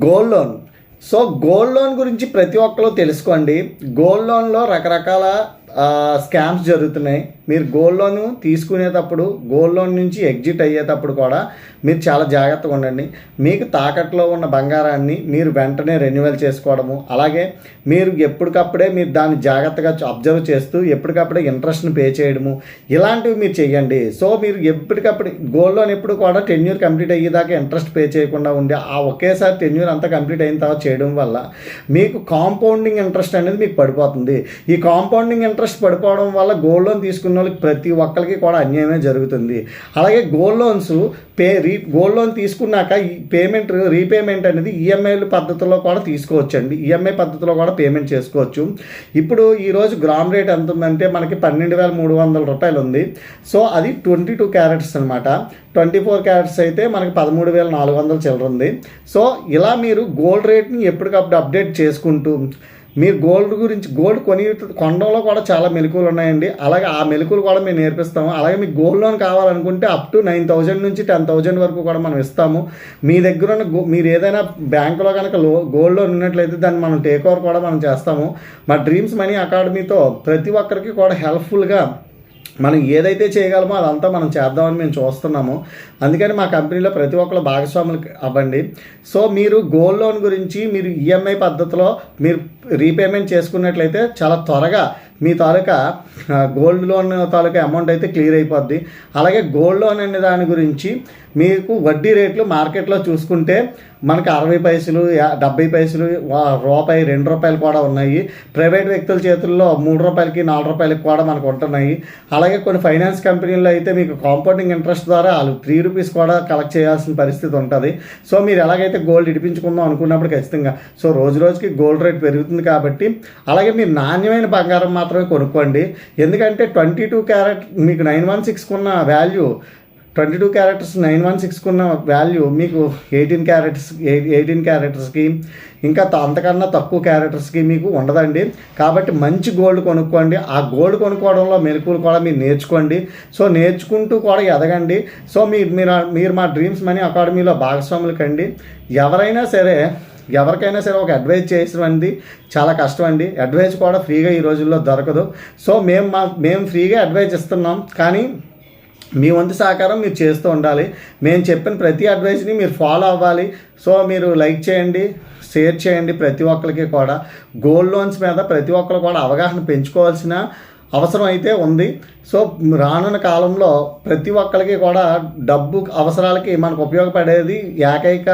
Gold loan. So gold loan గురించి ప్రతి ఒక్కరు తెలుసుకోండి. గోల్డ్ లోన్లో రకరకాల స్కామ్స్ జరుగుతున్నాయి. మీరు గోల్డ్ లోన్ తీసుకునేటప్పుడు, గోల్డ్ లోన్ నుంచి ఎగ్జిట్ అయ్యేటప్పుడు కూడా మీరు చాలా జాగ్రత్తగా ఉండండి. మీకు తాకట్లో ఉన్న బంగారాన్ని మీరు వెంటనే రెన్యువల్ చేసుకోవడము, అలాగే మీరు ఎప్పటికప్పుడే మీరు దాన్ని జాగ్రత్తగా అబ్జర్వ్ చేస్తూ ఎప్పటికప్పుడే ఇంట్రెస్ట్ని పే చేయడము, ఇలాంటివి మీరు చేయండి. సో మీరు ఎప్పటికప్పుడు గోల్డ్ లోన్ ఎప్పుడు కూడా టెన్యూర్ కంప్లీట్ అయ్యేదాకా ఇంట్రెస్ట్ పే చేయకుండా ఉండి ఆ ఒకేసారి టెన్యూర్ అంతా కంప్లీట్ అయిన తర్వాత చేయడం వల్ల మీకు కాంపౌండింగ్ ఇంట్రెస్ట్ అనేది మీకు పడిపోతుంది. ఈ కాంపౌండింగ్ ఇంట్రెస్ట్ పడిపోవడం వల్ల గోల్డ్ లోన్ తీసుకున్న వాళ్ళకి ప్రతి ఒక్కరికి కూడా అన్యాయమే జరుగుతుంది. అలాగే గోల్డ్ లోన్స్ గోల్డ్ లోన్ తీసుకున్నాక ఈ రీపేమెంట్ అనేది ఈఎంఐ పద్ధతిలో కూడా తీసుకోవచ్చండి. ఈఎంఐ పద్ధతిలో కూడా పేమెంట్ చేసుకోవచ్చు. ఇప్పుడు ఈరోజు గ్రామ్ రేట్ ఎంత ఉందంటే మనకి 12,300 రూపాయలు ఉంది. సో అది 22 క్యారెట్స్ అనమాట. 24 క్యారెట్స్ అయితే మనకి 13,400 చిల్లర ఉంది. సో ఇలా మీరు గోల్డ్ రేట్ని ఎప్పటికప్పుడు అప్డేట్ చేసుకుంటూ మీరు గోల్డ్ కొనడంలో కూడా చాలా మెలకువలు ఉన్నాయండి. అలాగే ఆ మెలకువలు కూడా మేము నేర్పిస్తాము. అలాగే మీకు గోల్డ్ లోన్ కావాలనుకుంటే అప్ టు 9,000 నుంచి 10,000 వరకు కూడా మనం ఇస్తాము. మీ దగ్గర ఉన్న మీరు ఏదైనా బ్యాంకులో కనుక గోల్డ్ లోన్ ఉన్నట్లయితే దాన్ని మనం టేక్ ఓవర్ కూడా మనం చేస్తాము. మా డ్రీమ్స్ మనీ అకాడమీతో ప్రతి ఒక్కరికి కూడా హెల్ప్ఫుల్గా మనం ఏదైతే చేయగలమో అదంతా మనం చేద్దామని మేము చూస్తున్నాము. అందుకని మా కంపెనీలో ప్రతి ఒక్కరు భాగస్వాములు అవ్వండి. సో మీరు గోల్డ్ లోన్ గురించి మీరు ఈఎంఐ పద్ధతిలో మీరు రీపేమెంట్ చేసుకున్నట్లయితే చాలా త్వరగా మీ తాలూకా గోల్డ్ లోన్ తాలూకా అమౌంట్ అయితే క్లియర్ అయిపోద్ది. అలాగే గోల్డ్ లోన్ అనే దాని గురించి మీకు వడ్డీ రేట్లు మార్కెట్లో చూసుకుంటే మనకు 60 పైసలు, 70 పైసలు, రూపాయి, ₹2 కూడా ఉన్నాయి. ప్రైవేట్ వ్యక్తుల చేతుల్లో ₹3, ₹4 కూడా మనకు ఉంటున్నాయి. అలాగే కొన్ని ఫైనాన్స్ కంపెనీల్లో అయితే మీకు కాంపౌండింగ్ ఇంట్రెస్ట్ ద్వారా వాళ్ళు ₹3 కూడా కలెక్ట్ చేయాల్సిన పరిస్థితి ఉంటుంది. సో మీరు ఎలాగైతే గోల్డ్ ఇడిపించుకుందాం అనుకున్నప్పుడు ఖచ్చితంగా సో రోజు రోజుకి గోల్డ్ రేట్ పెరుగుతుంది కాబట్టి అలాగే మీరు నాణ్యమైన బంగారం మాత్రమే కొనుక్కోండి. ఎందుకంటే 22 క్యారెట్ మీకు 916 కున్న వాల్యూ 22 క్యారెట్స్ 916 ఉన్న వాల్యూ మీకు 18 క్యారెట్స్కి ఇంకా అంతకన్నా తక్కువ క్యారెక్టర్స్కి మీకు ఉండదండి. కాబట్టి మంచి గోల్డ్ కొనుక్కోండి. ఆ గోల్డ్ కొనుక్కోవడంలో మెలకువలు కూడా మీరు నేర్చుకోండి. సో నేర్చుకుంటూ కూడా ఎదగండి. సో మీరు మా డ్రీమ్స్ మనీ అకాడమీలో భాగస్వాములు కండి. ఎవరికైనా సరే ఒక అడ్వైజ్ చేయడం అనేది చాలా కష్టం అండి. అడ్వైజ్ కూడా ఫ్రీగా ఈ రోజుల్లో దొరకదు. సో మేము ఫ్రీగా అడ్వైజ్ ఇస్తున్నాం, కానీ మీ వంతు సహకారం మీరు చేస్తూ ఉండాలి. మేము చెప్పిన ప్రతి అడ్వైస్ని మీరు ఫాలో అవ్వాలి. సో మీరు లైక్ చేయండి, షేర్ చేయండి. ప్రతి ఒక్కరికి కూడా గోల్డ్ లోన్స్ మీద ప్రతి ఒక్కరు కూడా అవగాహన పెంచుకోవాల్సిన అవసరం అయితే ఉంది. సో రానున్న కాలంలో ప్రతి ఒక్కరికి కూడా డబ్బు అవసరాలకి మనకు ఉపయోగపడేది ఏకైక